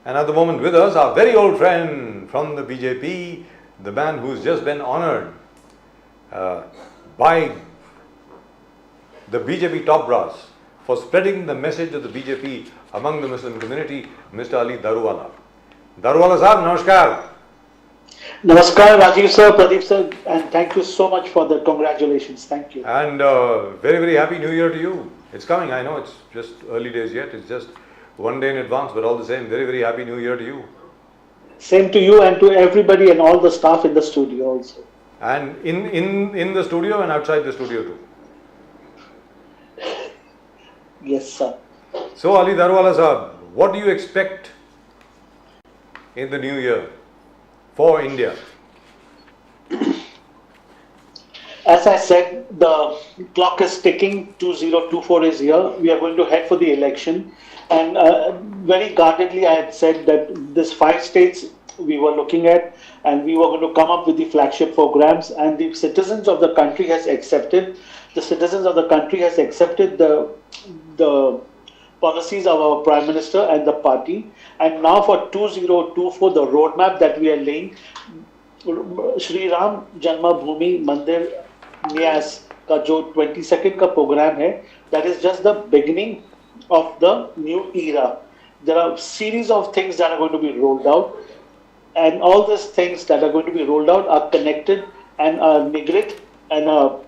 And at the moment with us, our very old friend from the BJP, the man who's just been honored by the BJP top brass for spreading the message of the BJP among the Muslim community, Mr. Ali Daruwala. Daruwala sahab, namaskar. Namaskar, Rajiv sir, Pradeep sir, and thank you so much for the congratulations. Thank you. And very, very happy New Year to you. It's coming. I know it's just early days yet. It's just one day in advance, but all the same, very, very happy New Year to you. Same to you and to everybody and all the staff in the studio also. And in the studio and outside the studio too. Yes, sir. So Ali Daruwala sahab, what do you expect in the new year for India? As I said, the clock is ticking. 2024 is here. We are going to head for the election. And very guardedly, I had said that this 5 states we were looking at, and we were going to come up with the flagship programs, and the citizens of the country has accepted. The citizens of the country has accepted the policies of our Prime Minister and the party. And now for 2024, the roadmap that we are laying, Shri Ram Janmabhoomi Mandir Nyas का जो 22nd का program है, that is just the beginning of the new era. There are a series of things that are going to be rolled out, and all these things that are going to be rolled out are connected and are niggard and are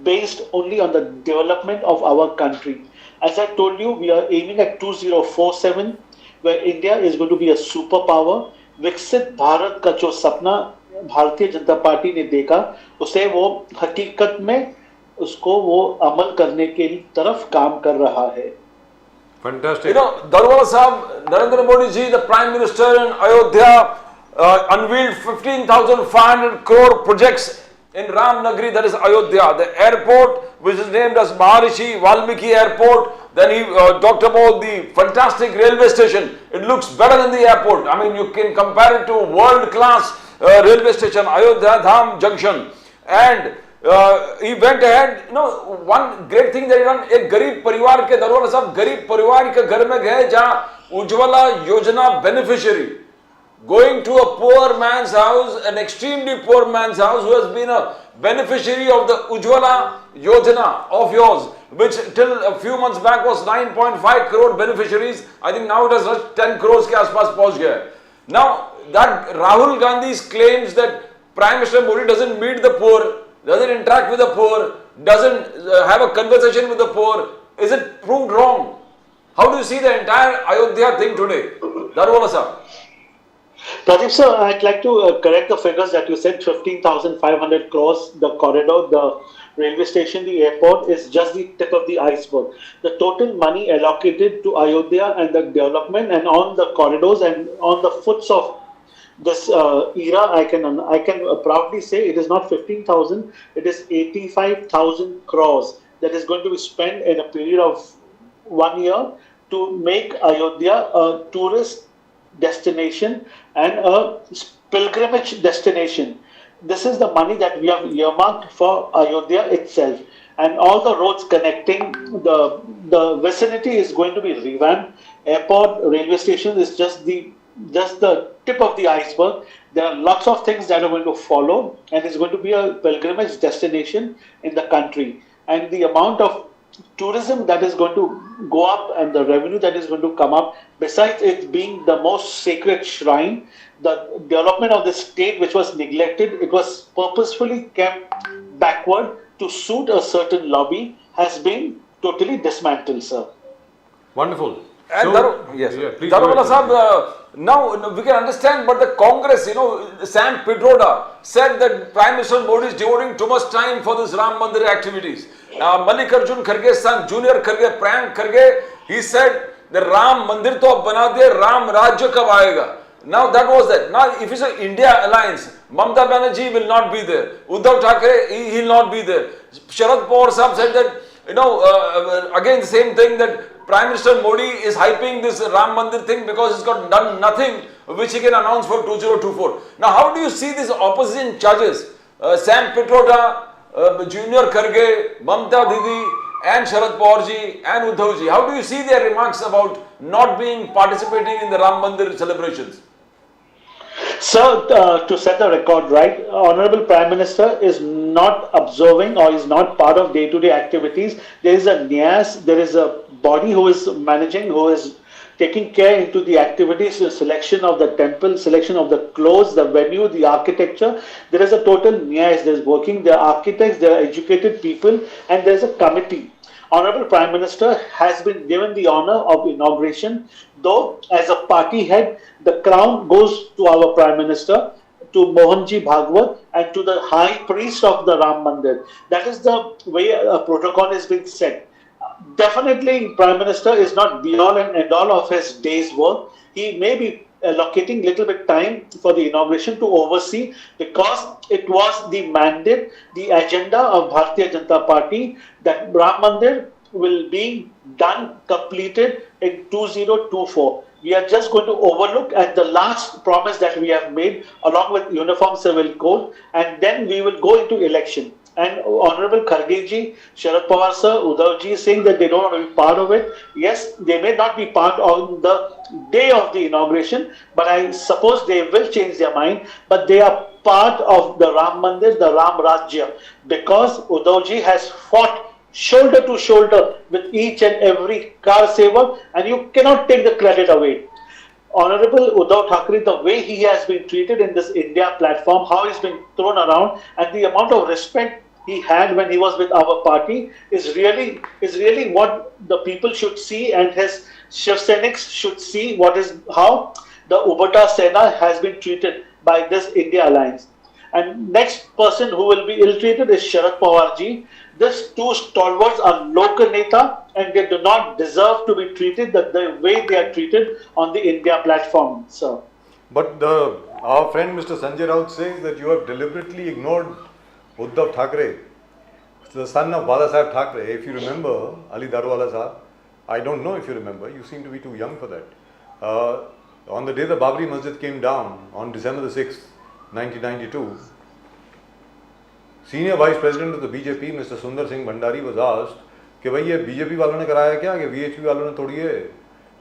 based only on the development of our country. As I told you, we are aiming at 2047, where India is going to be a superpower. विकसित भारत का जो सपना Bharatiya Janata party ने देखा, उसे वो हकीकत में उसको वो अमल करने के तरफ काम कर रहा है. Fantastic. You know, Daruwala Sahab, Narendra Modi ji, the Prime Minister in Ayodhya, unveiled 15,500 crore projects in Ramnagari, that is Ayodhya. The airport, which is named as Maharishi Valmiki Airport. Then he talked about the fantastic railway station. It looks better than the airport. I mean, you can compare it to world-class railway station, Ayodhya Dham Junction. And he went ahead, you know, one great thing that he done, एक गरीब परिवार के दरवाजा साहब गरीब परिवार के घर में गए जहाँ उज्ज्वला योजना beneficiary going to a poor man's house, an extremely poor man's house who has been a beneficiary of the Ujjwala Yojana of yours, which till a few months back was 9.5 crore beneficiaries. I think now it has reached 10 crores के आसपास पहुँच गया है. Now that Rahul Gandhi's claims that Prime Minister Modi doesn't meet the poor, doesn't interact with the poor, doesn't have a conversation with the poor, is it proved wrong? How do you see the entire Ayodhya thing today? Daruwala sir. Pradeep sir, I'd like to correct the figures that you said. 15,500 crores, the corridor, the railway station, the airport is just the tip of the iceberg. The total money allocated to Ayodhya and the development and on the corridors and on the foots of this era, I can proudly say it is not 15,000, it is 85,000 crores that is going to be spent in a period of 1 year to make Ayodhya a tourist destination and a pilgrimage destination. This is the money that we have earmarked for Ayodhya itself, and all the roads connecting the vicinity is going to be revamped. Airport, railway station is just the tip of the iceberg. There are lots of things that are going to follow, and it's going to be a pilgrimage destination in the country. And the amount of tourism that is going to go up and the revenue that is going to come up, besides it being the most sacred shrine, the development of the state which was neglected, it was purposefully kept backward to suit a certain lobby, has been totally dismantled, sir. Wonderful. And So, yes, please Daruwala go ahead. Sahab, now we can understand, but the Congress, you know, Sam Pitroda said that Prime Minister Modi is devoting too much time for this Ram Mandir activities. Mallikarjun Kharge's son, Junior Kharge, Priyank Kharge, he said the Ram Mandir to ab bana de, Ram Rajya kab aayega. Now that was that. Now if you say India Alliance, Mamata Banerjee will not be there. Uddhav Thackeray, he will not be there. Sharad Pawar Sahab said that, you know, again the same thing, that Prime Minister Modi is hyping this Ram Mandir thing because he's got done nothing which he can announce for 2024. Now how do you see these opposition charges? Sam Pitroda, Junior Kharge, Mamata Didi, and Sharad Pawarji and Uddhavji, how do you see their remarks about not being participating in the Ram Mandir celebrations? So, to set the record right, Honorable Prime Minister is not observing or is not part of day-to-day activities. There is a NIAS, there is a body who is managing, who is taking care into the activities, the selection of the temple, selection of the clothes, the venue, the architecture. There is a total NIAS, there is working, there are architects, there are educated people, and there is a committee. Honorable Prime Minister has been given the honor of inauguration, though as a party head, the crown goes to our Prime Minister, to Mohanji Bhagwat, and to the High Priest of the Ram Mandir. That is the way a protocol has been set. Definitely, Prime Minister is not be all and end all of his day's work. He may be allocating little bit time for the inauguration to oversee, because it was the mandate, the agenda of Bharatiya Janata Party that Ram Mandir will be done, completed in 2024. We are just going to overlook at the last promise that we have made along with Uniform Civil Code, and then we will go into election. And Honorable Kharge ji, Sharad Pawar sir, Uddhav ji saying that they don't want to be part of it. Yes, they may not be part on the day of the inauguration, but I suppose they will change their mind. But they are part of the Ram Mandir, the Ram Rajya, because Uddhav ji has fought shoulder to shoulder with each and every car saver, and you cannot take the credit away. Honorable Uddhav Thackeray, the way he has been treated in this India platform, how he's been thrown around, and the amount of respect he had when he was with our party is really what the people should see, and his Shiv Sainiks should see how the Ubata Sena has been treated by this India alliance. And next person who will be ill-treated is Sharad Pawar ji. These two stalwarts are local neta, and they do not deserve to be treated the way they are treated on the India platform, sir. But our friend Mr. Sanjay Raut says that you have deliberately ignored Uddhav Thackeray, the son of Bala Saheb Thackeray. If you remember, Ali Daruwala Sahab, I don't know if you remember, you seem to be too young for that. On the day the Babri Masjid came down, on December the 6th, 1992, Senior Vice President of the BJP, Mr. Sundar Singh Bhandari, was asked कि भाई ये BJP वालों ने कराया क्या, कि VHP वालों ने थोड़ी है.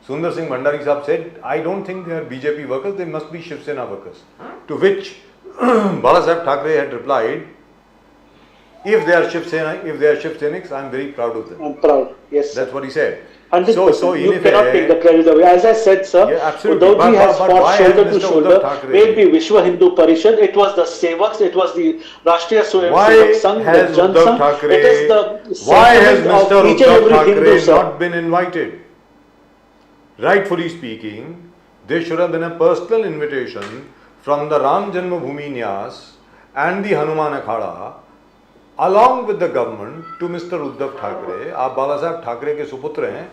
Sundar Singh Bhandari Sahab said, I don't think they are BJP workers, they must be Shiv Sena workers. To which Bala Saheb Thackeray had replied, if they are Shiv Senics, I am very proud of them. I'm proud, yes. That's what he said. 100%. So you cannot take the credit away. As I said, sir, yeah, absolutely. Uddhav ji has fought shoulder to shoulder. May it be Vishwa Hindu Parishad, it was the Sevaks, it was the Rashtriya Swayam Sevak Sangh, the Jan Sangh. It is the why has Mr. each and Uddhav every Hindu, Thackeray not been invited? Rightfully speaking, there should have been a personal invitation from the Ram Janmabhoomi Nyas and the Hanuman Akhada, along with the government, to Mr. Uddhav Thackeray. आप बाला साहब ठाकरे के सुपुत्र हैं,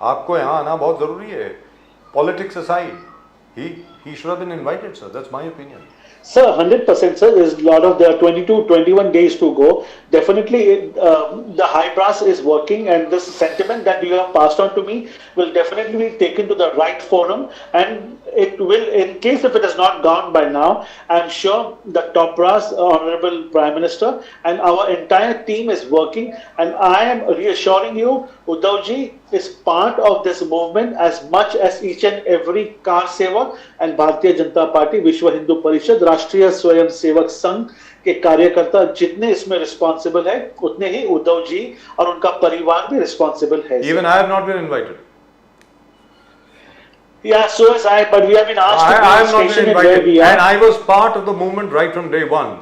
आपको यहाँ आना बहुत ज़रूरी है. Politics aside, he should have been invited, sir. That's my opinion. Sir, 100%, sir. There are 22, 21 days to go. Definitely, the high brass is working, and this sentiment that you have passed on to me will definitely be taken to the right forum, and it will, in case if it has not gone by now, I'm sure the top brass, Honorable Prime Minister, and our entire team is working, and I am reassuring you, Uddhav ji is part of this movement as much as each and every car sevak and Bharatiya Janata Party, Vishwa Hindu Parishad, राष्ट्रीय स्वयं सेवक संघ के कार्यकर्ता जितने इसमें responsible है, उतने ही उद्धव जी और उनका परिवार भी रिस्पॉन्सिबल है. Even I have not been invited. Yeah, so as I, but we have been asked I to have not be been stationed where we invited, are. and I was part of the movement right from day one.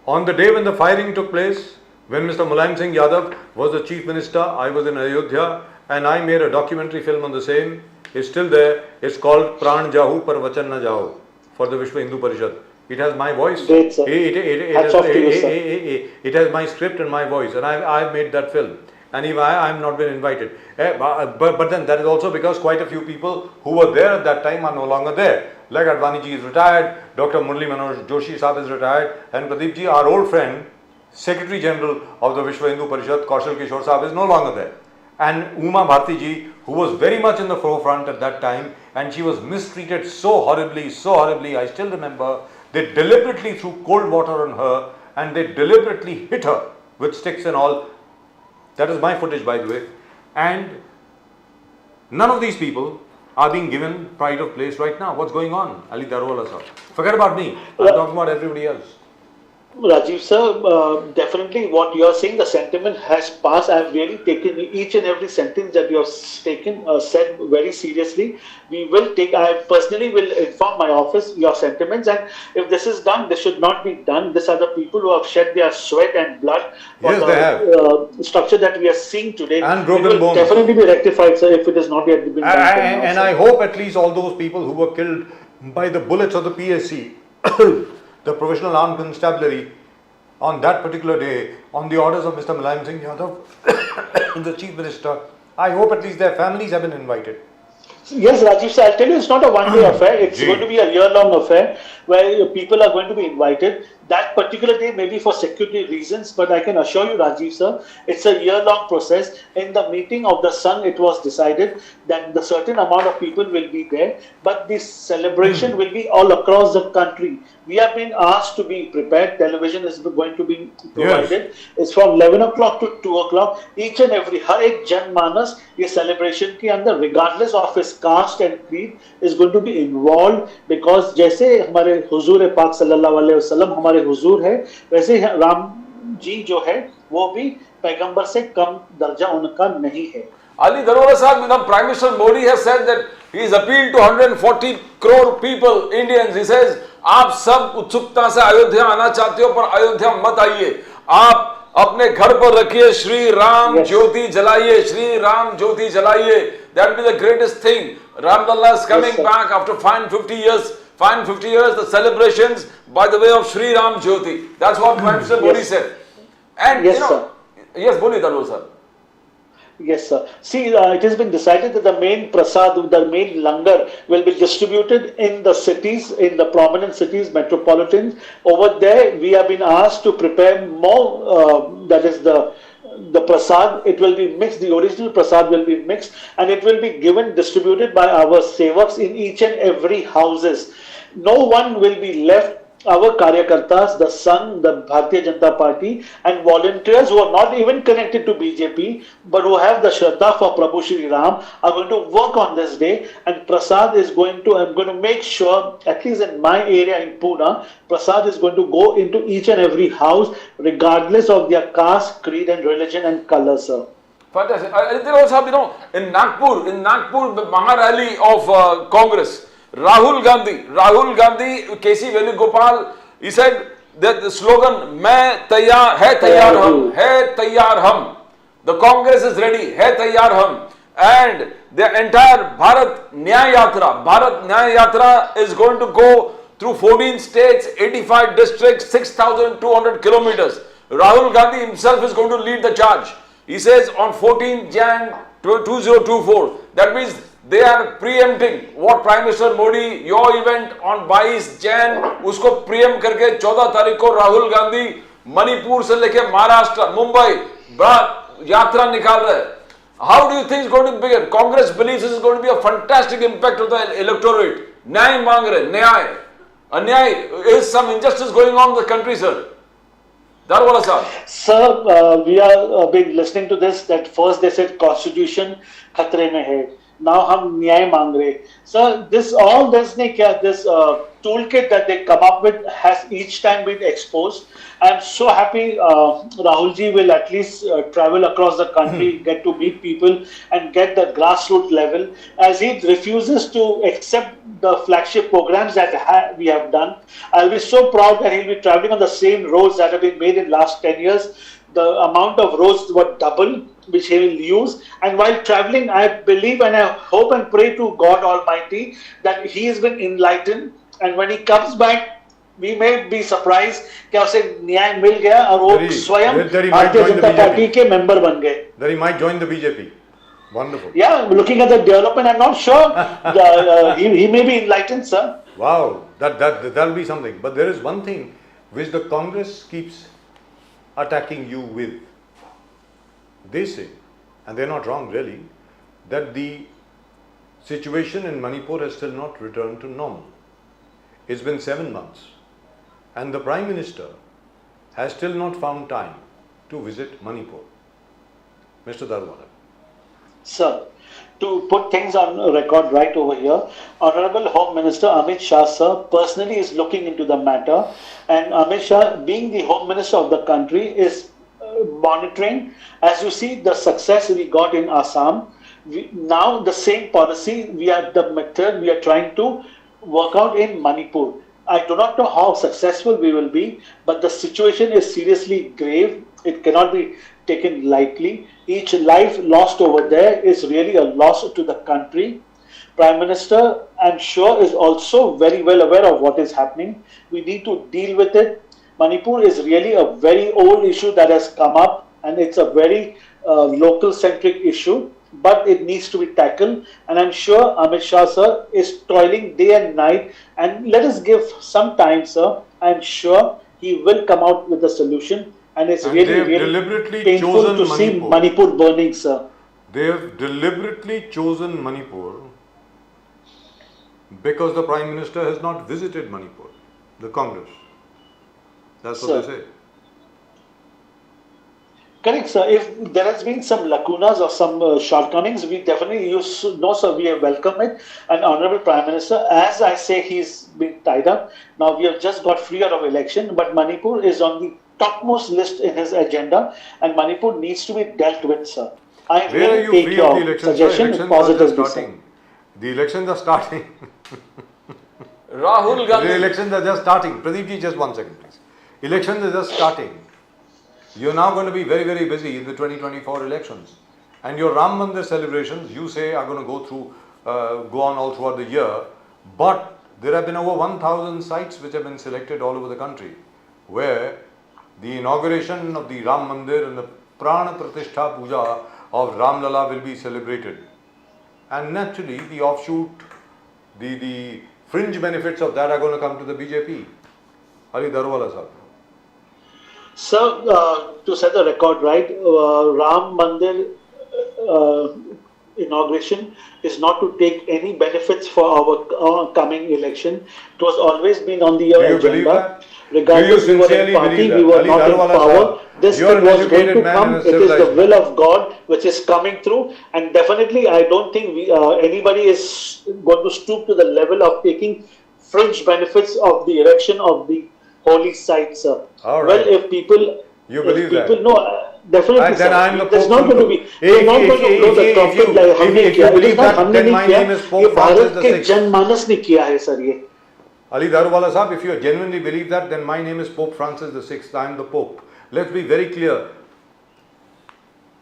On the day when the firing took place, when Mr. Mulayam Singh Yadav was the Chief Minister, I was in Ayodhya, and I made a documentary film on the same. It's still there. It's called Pran Jahu Par Vachan Na Jaho, for the Vishwa Hindu Parishad. It has my voice. Great, sir. It has my script and my voice, and I made that film. And even I have not been invited. But then that is also because quite a few people who were there at that time are no longer there. Like Advani ji is retired, Dr. Murli Manoj Joshi Sahab is retired, and Pradeep ji, our old friend, Secretary General of the Vishwa Hindu Parishad, Kaushal Kishore Sahab, is no longer there. And Uma Bharti ji, who was very much in the forefront at that time, and she was mistreated so horribly, I still remember, they deliberately threw cold water on her, and they deliberately hit her with sticks and all. That is my footage, by the way. And none of these people are being given pride of place right now. What's going on, Ali Darwala sir? Forget about me. I'm talking about everybody else. Rajiv sir, definitely what you are saying, the sentiment has passed. I have really taken each and every sentence that you have said very seriously. We will take, I personally will inform my office your sentiments, and if this is done, this should not be done. These are the people who have shed their sweat and blood for Yes, the they have. Structure that we are seeing today. And broken it will bones. definitely be rectified, sir, if it is not yet been done. And I hope at least all those people who were killed by the bullets of the PSC, the Provisional Armed Constabulary, on that particular day, on the orders of Mr. Mulayam Singh Yadav, the Chief Minister, I hope at least their families have been invited. Yes, Rajiv sir, I'll tell you, it's not a one-day affair. It's Gee. going to be a year-long affair where people are going to be invited. That particular day may be for security reasons, but I can assure you, Rajiv sir, it's a year-long process. In the meeting of the Sun, it was decided that the certain amount of people will be there, but this celebration will be all across the country. We have been asked to be prepared. Television is going to be provided. Yes. It's from 11 o'clock to 2 o'clock. Each and every, हर एक जनमानस ये celebration के अंदर, regardless of his caste and creed, is going to be involved, because जैसे हमारे हुजूर पाक सल्लल्लाहु अलैहि वसल्लम हमारे हुजूर है, वैसे राम जी जो है वो भी पैगंबर से कम दर्जा उनका नहीं है. Ali Darwala Sahib, the Prime Minister Modi has said that he has appealed to 140 crore people, Indians. He says, आप सब उत्सुकता से अयोध्या आना चाहते हो, पर अयोध्या मत आइए. आप अपने घर पर रखिए, श्री राम ज्योति जलाइए, श्री राम ज्योति जलाइए. That will be the greatest thing. Ramlalla is coming back after 50 years. 50 years, the celebrations by the way of Shri Ram Jyoti. That's what Prime Minister Modi said. And Yes, sir. Yes, boli Darwala sir. Yes, sir. See, it has been decided that the main prasad, the main langar will be distributed in the cities, in the prominent cities, metropolitans. Over there, we have been asked to prepare more, that is the prasad. It will be mixed, the original prasad will be mixed, and it will be given, distributed by our sevaks in each and every houses. No one will be left. Our Karyakartas, the Sun, the Bharatiya Janata Party, and volunteers who are not even connected to BJP, but who have the Shraddha for Prabhu Shri Ram, are going to work on this day. And Prasad is going to, I'm going to make sure, at least in my area in Pune, Prasad is going to go into each and every house, regardless of their caste, creed, and religion and color, sir. Fantastic. There also, in Nagpur, the Maha rally of Congress, Rahul Gandhi, KC Venugopal, he said that the slogan, "Main tayyar hai tayyar hum." The Congress is ready, hai tayyar hum. And the entire Bharat Nyaya Yatra is going to go through 14 states, 85 districts, 6,200 kilometers. Rahul Gandhi himself is going to lead the charge. He says on 14 Jan 2024, that means they are preempting what Prime Minister Modi, your event on 22 Jan, उसको preempt करके 14 तारीख को राहुल गांधी मणिपुर से लेके महाराष्ट्र, मुंबई बड़ा यात्रा निकाल रहे हैं. How do you think it's going to begin? Congress believes this is going to be a fantastic impact on the electorate. न्याय मांग रहे, न्याय, अन्याय. Is some injustice going on in the country, sir? Darwala sir. Sir, we are been listening to this, that first they said constitution खतरे में है. Now हम न्याय मांग रहे. Sir, this toolkit that they come up with has each time been exposed. I'm so happy Rahulji will at least travel across the country, get to meet people and get the grassroots level, as he refuses to accept the flagship programs that we have done. I'll be so proud that he'll be traveling on the same roads that have been made in last 10 years. The amount of roads were double, which he will use. And while traveling, I believe and I hope and pray to God Almighty that he has been enlightened. And when he comes back, we may be surprised कि उसे न्याय मिल गया और वो स्वयं Bharatiya Janata party के member बन गए. That he might join the BJP. Wonderful. Yeah, looking at the development, I'm not sure. He may be enlightened, sir. Wow, that'll be something. But there is one thing which the Congress keeps attacking you with. They say, and they're not wrong really, that the situation in Manipur has still not returned to normal. It's been 7 months and the Prime Minister has still not found time to visit Manipur. Mr. Darwala. Sir, to put things on record right over here, Honorable Home Minister Amit Shah sir personally is looking into the matter, and Amit Shah, being the Home Minister of the country, is monitoring. As you see, the success we got in Assam, now the same policy, the method we are trying to work out in Manipur. I do not know how successful we will be, but the situation is seriously grave. It cannot be taken lightly. Each life lost over there is really a loss to the country. Prime Minister, I'm sure, is also very well aware of what is happening. We need to deal with it. Manipur is really a very old issue that has come up, and it's a very local-centric issue, but it needs to be tackled. And I'm sure Amit Shah sir is toiling day and night. And let us give some time, sir. I'm sure he will come out with a solution. And it's really deliberately painful chosen to see Manipur. Manipur burning, sir. They have deliberately chosen Manipur because the Prime Minister has not visited Manipur, the Congress. That's what they say. Correct, sir. If there has been some lacunas or some shortcomings, we definitely sir, we welcome it. And Honorable Prime Minister, as I say, he's been tied up. Now we have just got freer of election, but Manipur is on the topmost list in his agenda, and Manipur needs to be dealt with, sir. I Where are you take free your of the elections? suggestion Elections are just positively, starting. The elections are starting. Rahul The Gandhi. elections are just starting. Pradeep ji, just 1 second, please. Elections are just starting. You're now going to be very, very busy in the 2024 elections. And your Ram Mandir celebrations, you say, are going to go on all throughout the year. But there have been over 1,000 sites which have been selected all over the country, where the inauguration of the Ram Mandir and the Prana Pratishtha Puja of Ram Lala will be celebrated. And naturally, the offshoot, the fringe benefits of that are going to come to the BJP. Ali Darwala sahab. Sir, to set the record right, Ram Mandir inauguration is not to take any benefits for our coming election. It was always been on the Do you agenda. believe that? Regardless, Do you we were sincerely in party, believe that? we were Ali not in Darwala power. sahab, This you are thing an was going educated to man come. and a It is the civilized will man. of God which is coming through, and definitely I don't think anybody is going to stoop to the level of taking fringe benefits of the erection of the holy site, sir. All right. Well, if people, You believe that? definitely, And then sir. I am the There's Pope's not going to uncle. be. We're not going to blow the trumpet like हमने if किया. you It is believe not that, हमने then नहीं my किया. name is ये Pope Bharat Francis के the Sixth. जनमानस ने किया है, sir. ये. Ali Darwala sahab, if you genuinely believe that, then my name is Pope Francis the Sixth. I am the Pope. Let's be very clear.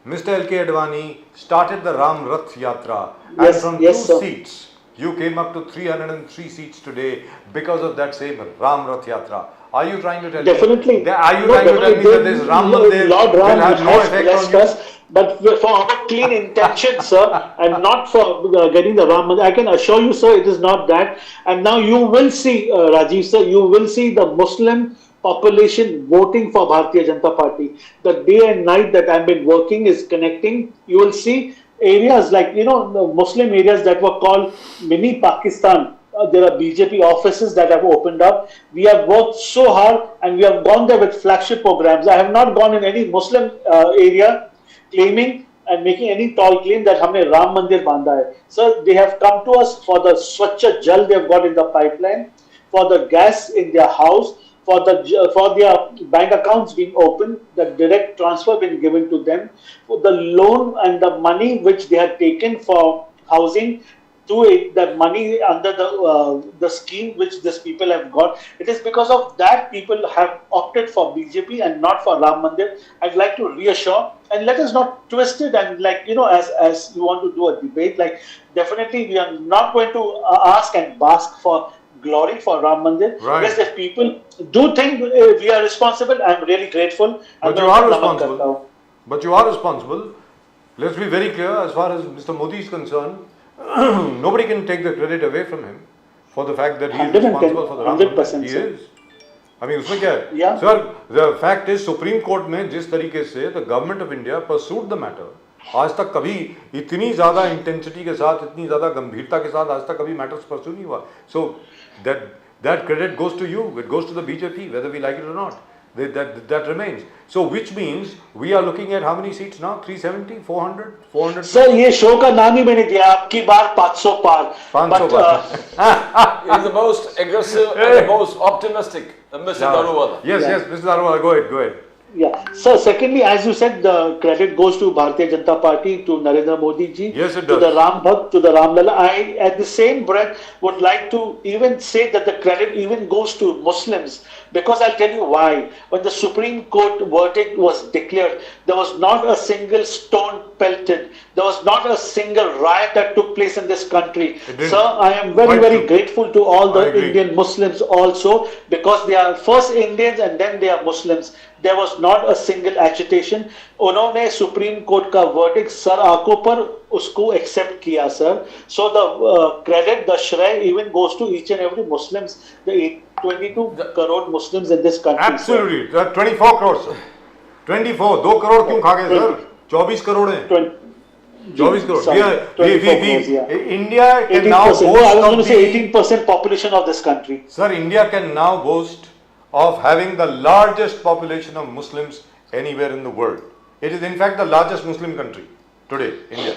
Mr. L.K. Advani started the Ram Rath Yatra, and Yes, from yes, 2 sir. seats, you came up to 303 seats today because of that same Ram Rath Yatra. Are you trying to tell Definitely. me? Are you No, trying to tell me definitely. that this Ram Mandir Lord will Ram have no has effect blessed on you? us, but for our clean intention, sir, and not for getting the Ram Mandir. I can assure you, sir, it is not that. And now you will see, Rajiv, sir, you will see the Muslim population voting for Bharatiya Janata Party. The day and night that I've been working is connecting. You will see areas like, the Muslim areas that were called mini Pakistan. There are BJP offices that have opened up. We have worked so hard and we have gone there with flagship programs. I have not gone in any Muslim area claiming and making any tall claim that हमने Ram Mandir बांधा है. Sir, they have come to us for the Swachha Jal they have got in the pipeline, for the gas in their house, for their bank accounts being opened, the direct transfer being given to them, for the loan and the money which they have taken for housing, to it, the money under the scheme which these people have got. It is because of that people have opted for BJP and not for Ram Mandir. I'd like to reassure, and let us not twist it and as you want to do a debate, definitely we are not going to ask and bask for glory for Ram Mandir. Right. Yes, if people do think we are responsible, I'm really grateful. But you are responsible. But you are responsible. Let's be very clear, as far as Mr. Modi is concerned, nobody can take the credit away from him for the fact that he is responsible for the Ram Mandir. He is. I mean, उसमें क्या है? Yeah. Sir, the fact is, Supreme Court में जिस तरीके से the government of India pursued the matter, आज तक कभी इतनी ज़्यादा intensity के साथ, इतनी ज़्यादा गंभीरता के साथ आज तक कभी matters pursue नहीं हुआ. So that credit goes to you. It goes to the BJP, whether we like it or not. that remains. So which means we are looking at how many seats now? 370, 400, 400? Sir ये show का नाम ही मैंने दिया, आपकी बार 500 पार. 500 But He is the most aggressive and the most optimistic, Mr. Daruwala. Yes, Mr. Daruwala, go ahead. yeah. So secondly, as you said, the credit goes to Bharatiya Janata Party, to Narendra Modi ji, Yes, it to does. the Ram Bhakt, to the Ram Lala. I, at the same breath, would like to even say that the credit even goes to Muslims, because I'll tell you why. When the Supreme Court verdict was declared, there was not a single stone pelted. There was not a single riot that took place in this country. didn't. Sir, I am very, Quite very true. grateful to all I the agree. Indian Muslims also, because they are first Indians and then they are Muslims. There was not a single agitation. उन्होंने supreme court का verdict sir आंखों पर उसको accept किया sir. So the credit, the श्रेय even goes to each and every Muslims, the 22 crore Muslims in this country. Absolutely. 24 crores, sir. 24. 2 crore क्यों खा गए सर? 24 crore हैं. 24 crore. India can now boast No, I was going to of say being, 18% population of this country. sir, India can now boast of having the largest population of Muslims anywhere in the world. It is in fact the largest Muslim country today, India.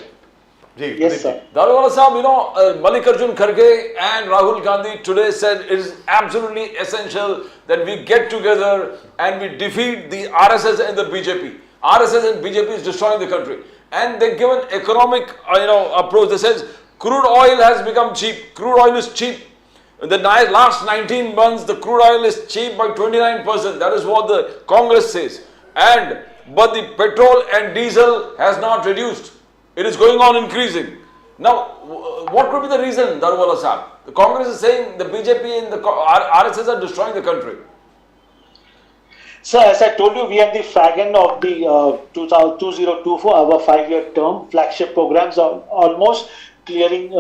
Ji, Yes, Pradeep sir. ji. Daruwala Sahab, Mallikarjun Kharge and Rahul Gandhi today said it is absolutely essential that we get together and we defeat the RSS and the BJP. RSS and BJP is destroying the country. And they give an economic, approach. They says crude oil has become cheap. Crude oil is cheap. In the last 19 months, the crude oil is cheap by 29%. That is what the Congress says. But the petrol and diesel has not reduced. It is going on increasing. Now, what could be the reason, Daruwala Sahab? The Congress is saying the BJP and the RSS are destroying the country. So as I told you, we are the fag end of the 2024, our 5-year term. Flagship programs are almost clearing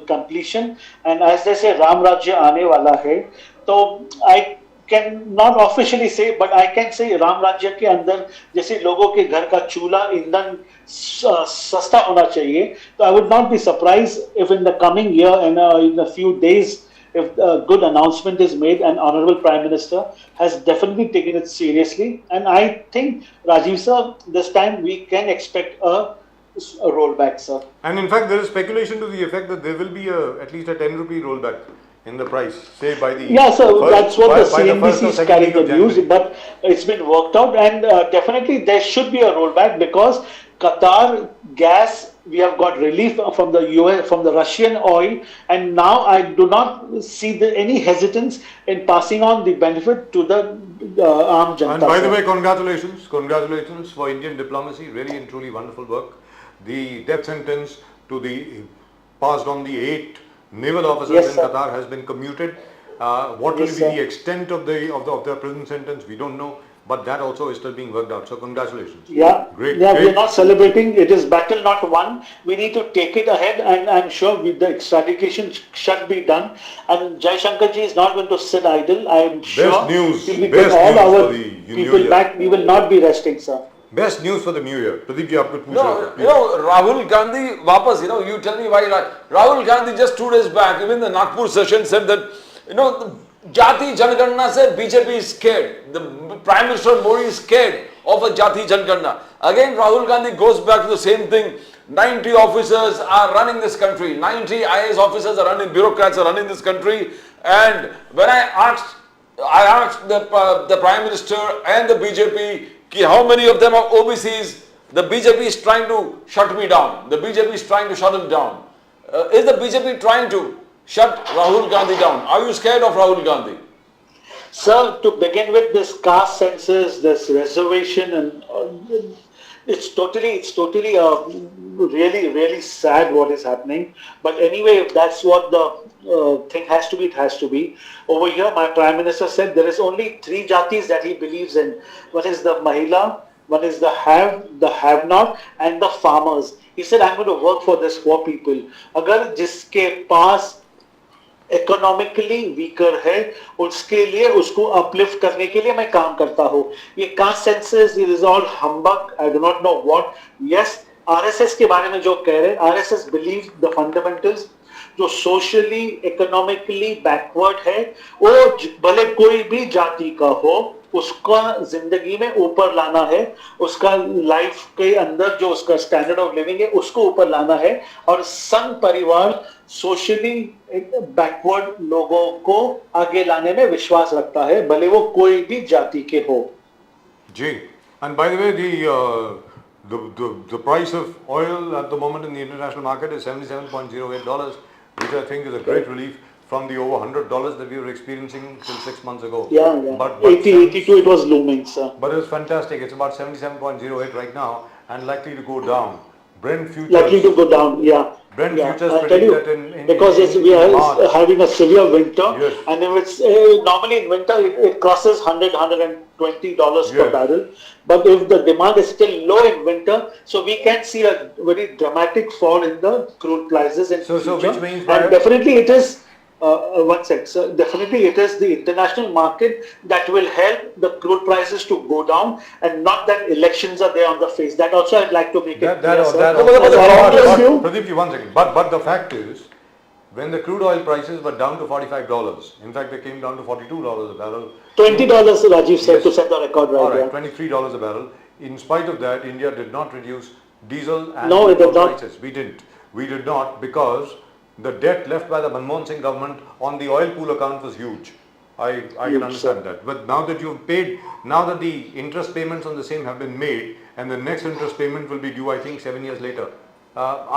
completion. And as they say, Ram Rajya aane wala hai. So I can not officially say, but I can say Ram Rajya के अंदर जैसे लोगों के घर का चूल्हा ईंधन सस्ता होना चाहिए. So I would not be surprised if in the coming year and in a few days, if a good announcement is made, and Honorable Prime Minister has definitely taken it seriously. And I think, Rajiv sir, this time we can expect a rollback, sir. And in fact, there is speculation to the effect that there will be at least a 10 rupee rollback in the price, say by the Yeah, so first- that's what the by the first CNBC or is second carrying week the of news, January. but it's been worked out, and definitely there should be a rollback, because Qatar gas, we have got relief from the US, from the Russian oil, and now I do not see any hesitance in passing on the benefit to the armed janata. And by the sir. way, congratulations for Indian diplomacy, really and truly wonderful work. The death sentence passed on the 8 naval officers Yes, in sir. Qatar has been commuted. What will Yes, be sir. the extent of their prison sentence, we don't know, but that also is still being worked out. So congratulations. Yeah, Great, yeah, we great. are not celebrating. It is battle not won. We need to take it ahead, and I'm sure the extradition should be done. And Jai Shankar ji is not going to sit idle. I am sure news, till we best get all news our for the new people year. back, we will not be resting, sir. Best news for the new year. Pradeep ji, aapko पूछ No, रहा था. Rahul Gandhi, वापस, you tell me why. Rahul Gandhi just 2 days back, even the Nagpur session said that, the Jati Janganna se BJP is scared. The Prime Minister Modi is scared of a Jati Janganna. Again, Rahul Gandhi goes back to the same thing. 90 officers are running this country. 90 IAS officers are running, bureaucrats are running this country. And when I asked the Prime Minister and the BJP, how many of them are OBCs? The BJP is trying to shut me down. The BJP is trying to shut him down. Is the BJP trying to shut Rahul Gandhi down? Are you scared of Rahul Gandhi? Sir, to begin with, this caste census, this reservation, and it's totally really, really sad what is happening. But anyway, if that's what the thing has to be, it has to be. Over here, my Prime Minister said there is only 3 jatis that he believes in. One is the Mahila, one is the have-not, and the farmers. He said, I'm going to work for this poor people. अगर जिसके पास economically weaker है, उसके लिए उसको uplift करने के लिए मैं काम करता हूँ. ये caste census, it is all humbug. I do not know what. Yes, RSS के बारे में जो कह रहे हैं, आरएसएस बिलीव द फंडामेंटल्स. जो सोशली इकोनॉमिकली बैकवर्ड है, वो भले कोई भी जाति का हो, उसका जिंदगी में ऊपर लाना है, उसका लाइफ के अंदर जो उसका स्टैंडर्ड ऑफ लिविंग है उसको ऊपर लाना है, और संघ परिवार सोशली बैकवर्ड लोगों को आगे लाने में विश्वास रखता है, भले वो कोई भी जाति के हो। जी, and by the way, the price of oil at the moment in the international market is $77.08, which I think is a great relief from the over $100 that we were experiencing till 6 months ago. Yeah. But 82 it was looming, sir. But it was fantastic. It's about 77.08 right now and likely to go down. Brent futures. Likely to go down, yeah. Brent Yeah, futures I'll tell predict you, that in because we in are March. having a severe winter, Yes. and if it's normally in winter it crosses $120 per Yes. barrel, but if the demand is still low in winter, so we can see a very dramatic fall in the crude prices in So future. which means And definitely it is one sec, so definitely it is the international market that will help the crude prices to go down, and not that elections are there on the face. That also I'd like to make it clear, sir. Pradeep, one second. But the fact is, when the crude oil prices were down to $45, in fact they came down to $42 a barrel. $20, Rajiv said, Yes. to set the record right. All right, Yeah. $23 a barrel. In spite of that, India did not reduce diesel and No, it did petrol not. prices. We didn't. We did not, because the debt left by the Manmohan Singh government on the oil pool account was huge. I can Huge, understand sir. that. But now that you've paid, now that the interest payments on the same have been made, and the next interest payment will be due, I think, 7 years later,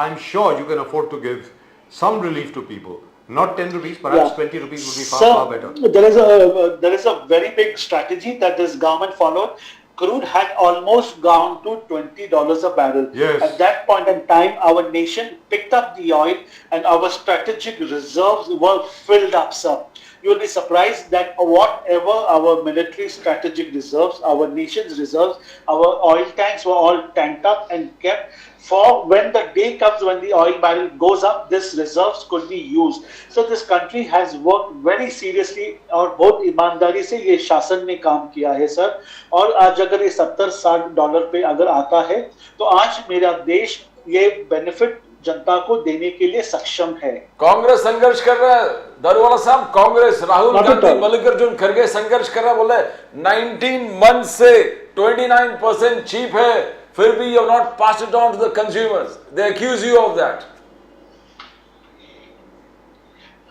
I'm sure you can afford to give some relief to people. Not 10 rupees, perhaps Yeah. 20 rupees would be far, Sir, far better. there is a very big strategy that this government followed. Crude had almost gone to $20 a barrel. Yes. At that point in time, our nation picked up the oil and our strategic reserves were filled up, sir. You will be surprised that whatever our military strategic reserves, our nation's reserves, our oil tanks were all tanked up and kept for when the day comes when the oil barrel goes up, this reserves could be used. So this country has worked very seriously और बहुत ईमानदारी से ये शासन ने काम किया है, सर. और आज अगर ये $70-60 पे अगर आता है, तो आज मेरा देश ये बेनिफिट जनता को देने के लिए सक्षम है. कांग्रेस संघर्ष कर रहा है, दारूवाला साहब. Congress Rahul Not at Gandhi, all. Mallikarjun खड़गे संघर्ष कर रहा है. बोले 19 months से 29% चीप है, फिर भी you have not passed it on to the consumers. They accuse you of that.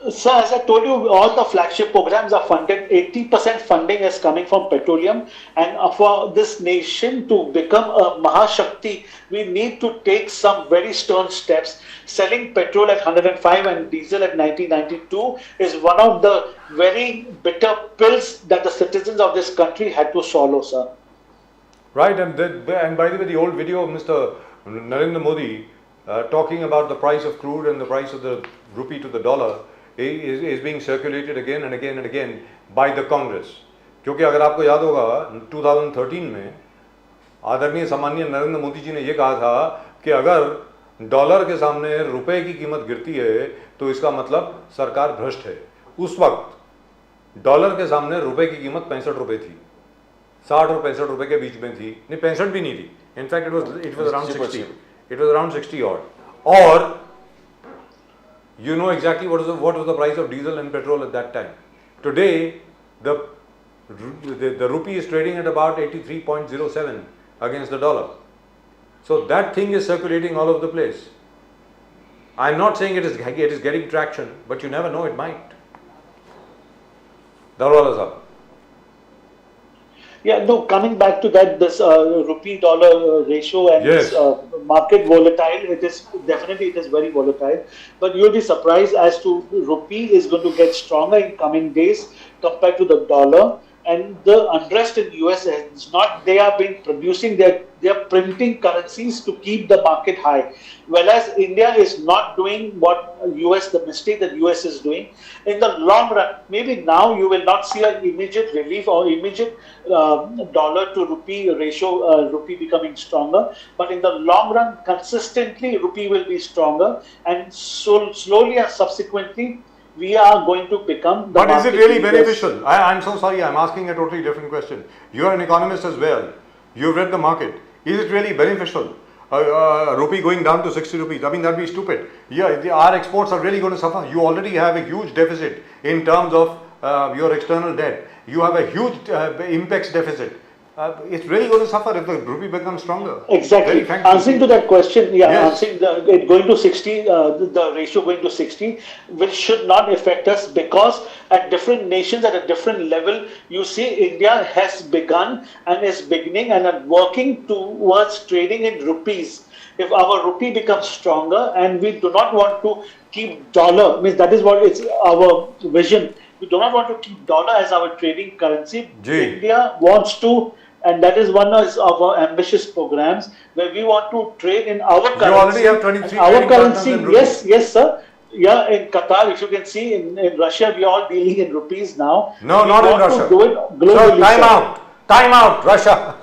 Sir, as I told you, all the flagship programs are funded. 80% funding is coming from petroleum, and for this nation to become a Mahashakti, we need to take some very stern steps. Selling petrol at 105 and diesel at 1992 is one of the very bitter pills that the citizens of this country had to swallow, sir. Right, and by the way, the old video of Mr. Narendra Modi talking about the price of crude and the price of the rupee to the dollar is being circulated again and again and again by the Congress. क्योंकि अगर आपको याद होगा 2013 में आदरणीय सम्माननीय नरेंद्र मोदी जी ने ये कहा था कि अगर डॉलर के सामने रुपए की कीमत गिरती है तो इसका मतलब सरकार भ्रष्ट है. उस वक्त डॉलर के सामने रुपए की कीमत 65 रुपए थी, 60 और 65 रुपए के बीच में थी. नहीं, 65 भी नहीं थी. In fact it was around 60. It was around 60 और you know exactly what was the price of diesel and petrol at that time. Today the rupee is trading at about 83.07 against the dollar. So that thing is circulating all over the place. I'm not saying it is getting traction, but you never know, it might. Darwala sahab. Yeah, no, coming back to that, this rupee dollar ratio and Yes. this, market volatile, it is very volatile. But you'll be surprised as to rupee is going to get stronger in coming days compared to the dollar. And the unrest in US is not, they have been producing, they are printing currencies to keep the market high. Whereas India is not doing what US, the mistake that US is doing. In the long run, maybe now you will not see an immediate relief or immediate dollar to rupee ratio, rupee becoming stronger. But in the long run, consistently rupee will be stronger, and so slowly and subsequently, we are going to become the But is it market really leaders. beneficial? I'm so sorry, I'm asking a totally different question. You're an economist as well. You've read the market. Is it really beneficial? Rupee going down to 60 rupees. I mean, that'd be stupid. Yeah, our exports are really going to suffer. You already have a huge deficit in terms of your external debt. you have a huge impex deficit. It's really going to suffer if the rupee becomes stronger. Exactly. Very frankly. Answering to that question, Yes. answering it going to 60, the ratio going to 60, which should not affect us because at different nations at a different level, you see India has begun and is beginning and are working towards trading in rupees. If our rupee becomes stronger and we do not want to keep dollar, means that is what it's our vision. We do not want to keep dollar as our trading currency. Ji. India wants to, and that is one of our ambitious programs where we want to trade in our currency. You already have 23 Our trading currency, partners in rupees. yes, sir. Yeah, in Qatar, if you can see, in Russia, we are all dealing in rupees now. No, We not in want to Russia. do it globally, So, sir. time out, Russia.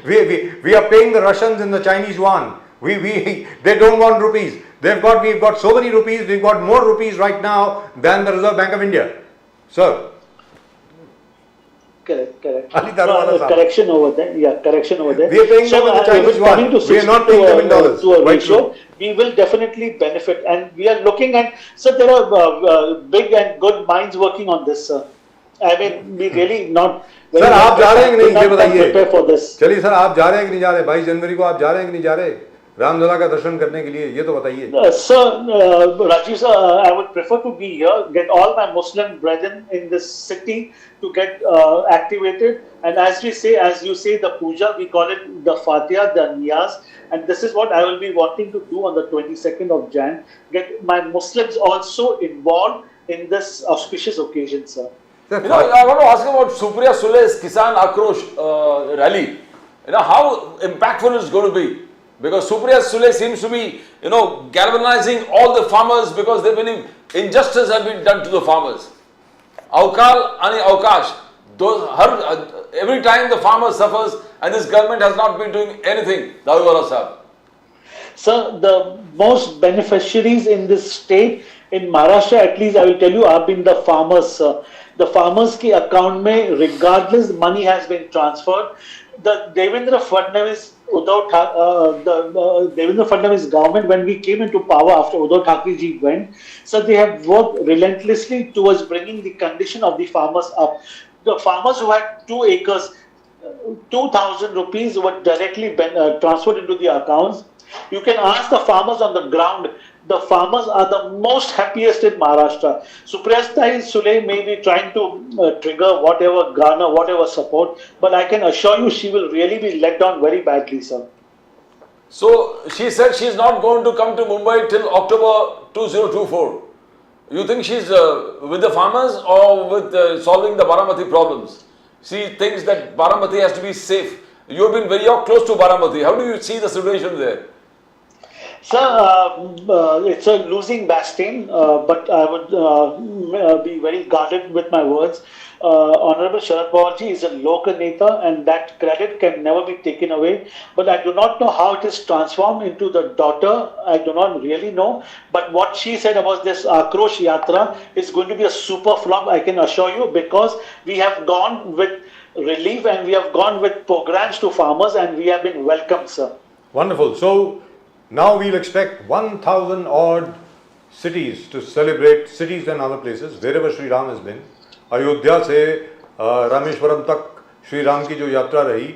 We are paying the Russians in the Chinese yuan. They don't want rupees. We've got so many rupees, we've got more rupees right now than the Reserve Bank of India. Sir. Correct. Ali Darwala sahab. Correction over there. Yeah, correction over there. We are paying them in the Chinese yuan. coming to We are not 60 paying them in dollars. To a Quite ratio, true. we will definitely benefit, and we are looking at. So there are big and good minds working on this, sir. I mean, we really not. Sir, आप जा रहे हैं कि नहीं ये prepare बताइए. for this. चलिए sir, आप जा रहे हैं कि नहीं जा रहे? 22 जनवरी को आप जा रहे हैं कि नहीं जा रहे? रामलला का दर्शन करने के लिए, ये तो बताइए. Sir, Rajiv sir, I would prefer to be here, get all my Muslim brethren in this city to get activated. And as you say, the puja, we call it the Fatiha, the Niyaz. And this is what I will be wanting to do on the 22nd of Jan. Get my Muslims also involved in this auspicious occasion, sir. You know, I want to ask about Supriya Sule's Kisan Akrosh rally. You know, how impactful it's going to be. Because Supriya Sule seems to be, you know, galvanizing all the farmers because they believe injustice has been done to the farmers. Avkal ani Avkash. Every time the farmer suffers and this government has not been doing anything. Dawala sahab. Sir, the most beneficiaries in this state, in Maharashtra at least, I will tell you, have been the farmers, sir. The farmers' ki account mein, regardless, money has been transferred. The Devendra Fadnavis, Devendra Fadnavis government, when we came into power after Uddhav Thackeray ji went, so they have worked relentlessly towards bringing the condition of the farmers up. The farmers who had 2 acres, 2,000 rupees were directly transferred into the accounts. You can ask the farmers on the ground. The farmers are the most happiest in Maharashtra. Supriya Sule may be trying to trigger whatever, garner whatever support, but I can assure you she will really be let down very badly, sir. So she said she's not going to come to Mumbai till October 2024. You think she's with the farmers or with solving the Baramati problems? She thinks that Baramati has to be safe. You've been very close to Baramati. How do you see the situation there? Sir, it's a losing bastion, but I would be very guarded with my words. Honorable Sharad Pawar ji is a local neta and that credit can never be taken away. But I do not know how it is transformed into the daughter. I do not really know. But what she said about this Akrosh Yatra is going to be a super flop, I can assure you, because we have gone with relief and we have gone with programs to farmers and we have been welcomed, sir. Wonderful. So now we'll expect 1,000 odd cities to celebrate, cities and other places, wherever Sri Ram has been. Ayodhya से रामेश्वरम तक श्री राम की जो यात्रा रही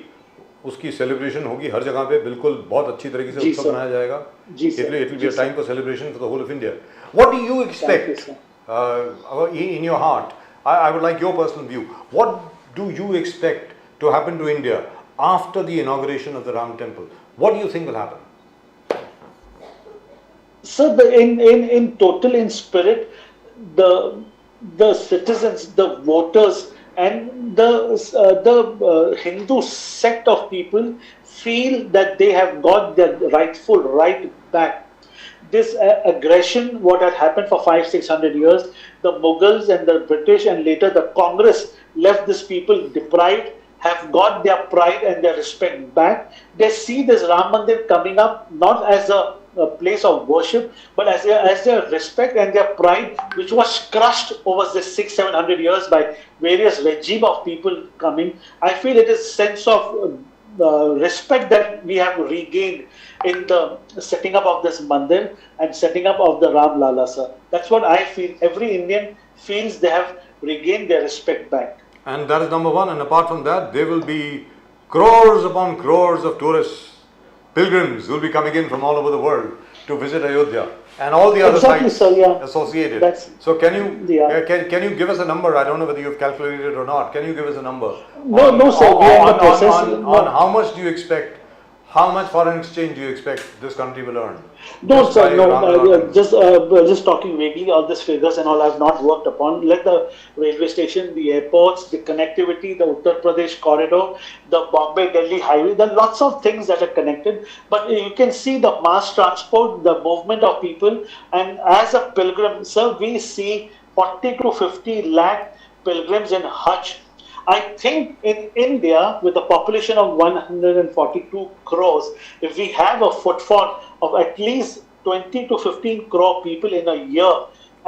उसकी celebration होगी हर जगह पे बिल्कुल बहुत अच्छी तरीके से उत्सव मनाया जाएगा. It will be a time for celebration for the whole of India. What do you expect in your heart? I would like your personal view. What do you expect to happen to India after the inauguration of the Ram temple? What do you think will happen? Sir, in total, in spirit, the citizens, the voters, and the Hindu sect of people feel that they have got their rightful right back. This aggression, what had happened for 500-600 years, the Mughals and the British and later the Congress left these people deprived, have got their pride and their respect back. They see this Ram Mandir coming up not as a place of worship, but as their respect and their pride, which was crushed over this 600-700 years by various regime of people coming. I feel it is sense of respect that we have regained in the setting up of this mandir and setting up of the Ram Lala, sir. That's what I feel. Every Indian feels they have regained their respect back. And that is number one. And apart from that, there will be crores upon crores of tourists, pilgrims who will be coming in from all over the world to visit Ayodhya and all the other Exactly, sites sir, yeah. associated. That's- So can you Yeah. can you give us a number? I don't know whether you've calculated it or not. Can you give us a number? No, sir, we are in the process. On how much do you expect? How much foreign exchange do you expect this country will earn? No, Just sir, by no. round- Just talking vaguely, all these figures and all I've not worked upon. Let the railway station, the airports, the connectivity, the Uttar Pradesh corridor, the Bombay-Delhi highway, there are lots of things that are connected. But you can see the mass transport, the movement of people, and as a pilgrim, sir, we see 40 to 50 lakh pilgrims in Hajj. I think in India, with a population of 142 crores, if we have a footfall of at least 20 to 15 crore people in a year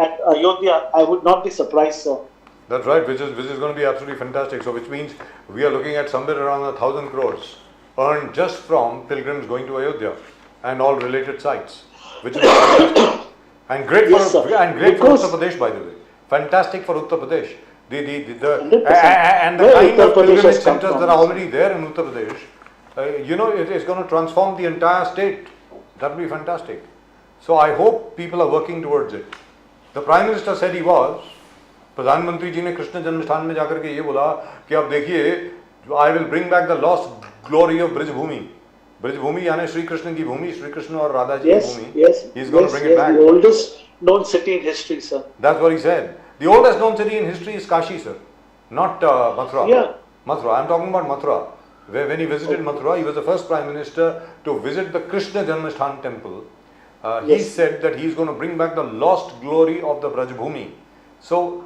at Ayodhya, I would not be surprised, sir. That's right, which is going to be absolutely fantastic. So which means we are looking at somewhere around 1,000 crores earned just from pilgrims going to Ayodhya and all related sites, which is fantastic. And great Yes, for sir. and great Because- for Uttar Pradesh, by the way. Fantastic for Uttar Pradesh. The 100%. and the Where kind Uttar of Pradesh pilgrimage has come centers from. that are already there in Uttar Pradesh, it is going to transform the entire state. That will be fantastic. So I hope people are working towards it. The Prime Minister said he was. प्रधानमंत्री जी ने कृष्ण जन्मस्थान में जाकर के ये बोला कि अब देखिए I will bring back the lost glory of Brijbhoomi. Brijbhoomi यानी श्री कृष्ण की भूमि, श्री कृष्ण और राधा जी की Yes, Bhumi. yes, He is going to yes, bring it yes, back. the oldest known city in history, sir. That's what he said. The oldest known city in history is Kashi, sir, not Mathura. Yeah. Mathura. I'm talking about Mathura. When he visited Mathura, he was the first prime minister to visit the Krishna Janmasthan temple. He Yes. said that he's going to bring back the lost glory of the Brajbhumi. So,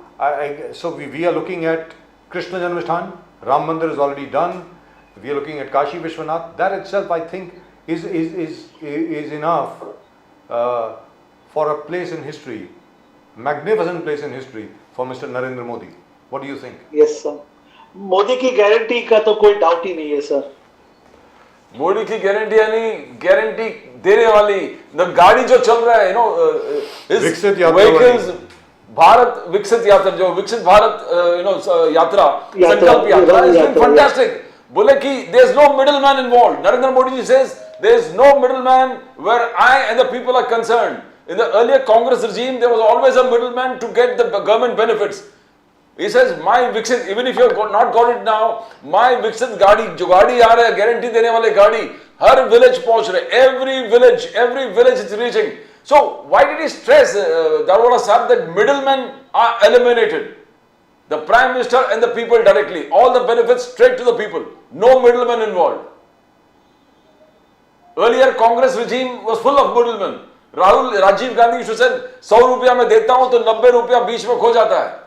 so we are looking at Krishna Janmasthan. Ram Mandir is already done. We are looking at Kashi Vishwanath. That itself, I think, is enough for a place in history, magnificent place in history for Mr. Narendra Modi. What do you think? Yes, sir. Modi की guarantee का तो कोई doubt ही नहीं है, sir. Modi की guarantee यानी guarantee देने वाली द गाड़ी जो चल रहा है, विकसित यात्रा व्हीकल्स, भारत विकसित यात्रा, जो विकसित भारत यात्रा, संकल्प यात्रा इज बीन फैंटास्टिक. बोले कि there is no middleman involved. Narendra Modi ji says there is no middleman where I and the people are concerned. In the earlier Congress regime, there was always a middleman to get the government benefits. He says, my Viksit, even if you have not got it now, my Viksit गाड़ी, जो गाड़ी आ रहा है, guarantee देने वाले गाड़ी, हर village पहुंच रहे, every village is reaching. So, why did he stress, Darwala Sahib, that middlemen are eliminated? The Prime Minister and the people directly, all the benefits straight to the people, no middlemen involved. Earlier Congress regime was full of middlemen. Rajiv Gandhi used to say, 100 रुपया मैं देता हूं तो 90 रुपया बीच में खो जाता है.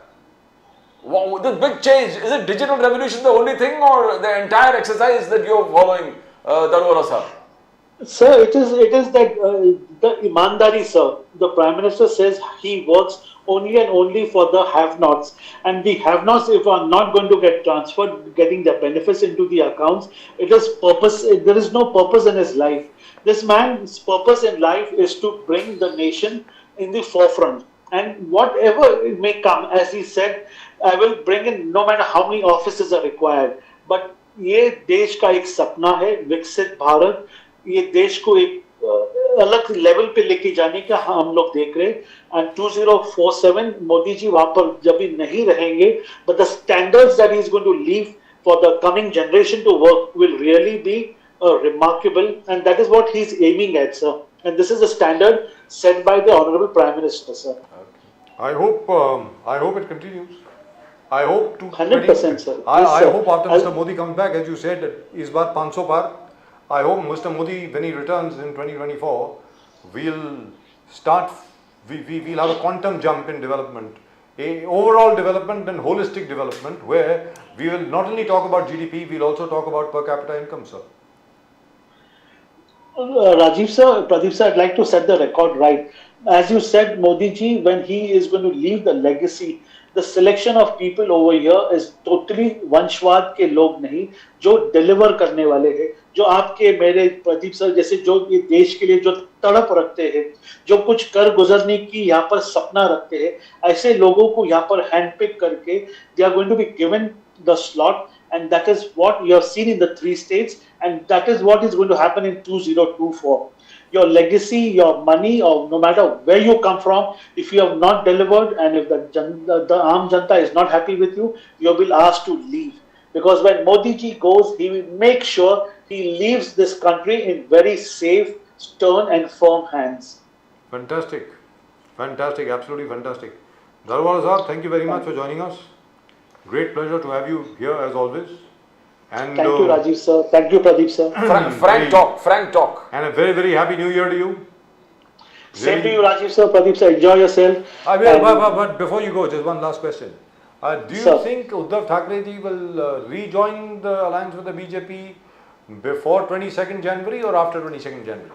Wow, this big change, is it digital revolution the only thing or the entire exercise that you're following, Darwara sir? Sir, it is that the imandari, sir. The Prime Minister says he works only and only for the have-nots, and the have-nots, if are not going to get transferred, getting their benefits into the accounts, it is purpose. There is no purpose in his life. This man's purpose in life is to bring the nation in the forefront, and whatever it may come, as he said, I will bring in no matter how many offices are required. But ये देश का एक सपना है, विकसित भारत. ये देश को एक अलग लेवल पे लेके जाने का हम लोग देख रहे हैं. एंड 2047 मोदी जी वहां पर जब भी नहीं रहेंगे, but the standards that he is going to leave for the coming generation to work will really be remarkable, and that is what he is aiming at, sir. And this is the standard set by the Honorable Prime Minister, sir. I hope it continues. I hope to 100%, sir. I Yes, sir. hope after Mr. Modi comes back, as you said, इस बार 500 पार. I hope Mr. Modi, when he returns in 2024, we'll have a quantum jump in development, a overall development and holistic development, where we will not only talk about GDP, we'll also talk about per capita income, sir. Rajiv sir, Pradeep sir, I'd like to set the record right. As you said, Modi ji, when he is going to leave the legacy, the selection of people over here is totally वंशवाद के लोग नहीं, जो deliver करने वाले हैं, जो आपके मेरे प्रदीप सर जैसे जो ये देश के लिए जो तड़प रखते हैं, जो कुछ कर गुजरने की यहाँ पर सपना रखते हैं, ऐसे लोगों को यहाँ पर हैंड पिक करके they are going to be given the slot, and that is what you have seen in the three states, and that is what is going to happen in 2024. Your legacy, your money, or no matter where you come from, if you have not delivered and if the Aam Janta is not happy with you, you will be asked to leave. Because when Modi ji goes, he will make sure he leaves this country in very safe, stern, and firm hands. Fantastic. Fantastic. Absolutely fantastic. Darwala sir, thank you very much for joining us. Great pleasure to have you here as always. And Thank you, Rajiv sir. Thank you, Pradeep sir. Frank talk. And a very, very happy new year to you. Same to you, Rajiv sir. Pradeep sir, enjoy yourself. I will, but before you go, just one last question. Do you Sir. think Uddhav Thackeray ji will rejoin the alliance with the BJP before 22nd January or after 22nd January?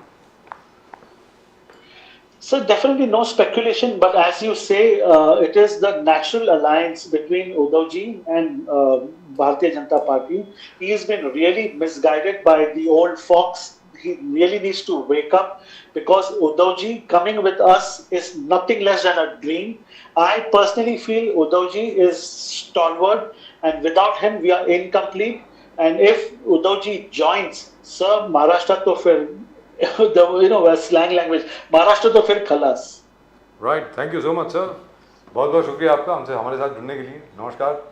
So definitely no speculation, but as you say, it is the natural alliance between Uddhav ji and Bharatiya Janata Party. He has been really misguided by the old fox. He really needs to wake up, because Uddhav ji coming with us is nothing less than a dream. I personally feel Uddhav ji is stalwart, and without him we are incomplete. And if Uddhav ji joins, sir, Maharashtra to fir, slang language, Maharashtra to fir khalas. Right. Thank you so much, sir. बहुत बहुत शुक्रिया आपका हमसे हमारे साथ जुड़ने के लिए. नमस्कार.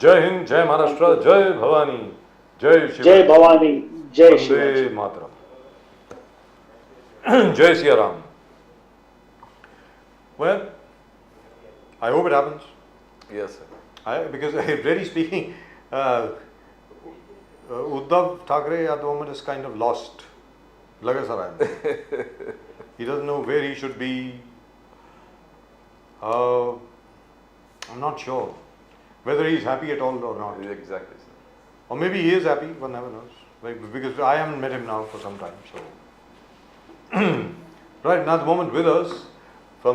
जय हिंद, जय महाराष्ट्र, जय भवानी, जय Shiv. Jai Bhavani, Jai Vande Shivaji. Mataram. Jai Siya Ram. Well, I hope it happens. Yes, sir. Because really speaking, Uddhav Thackeray at the moment is kind of lost. Laga Saray. He doesn't know where he should be. I'm not sure whether he's happy at all or not. Exactly, sir. Or maybe he is happy, one never knows. Because I haven't met him now for some time. So, right now at the moment with us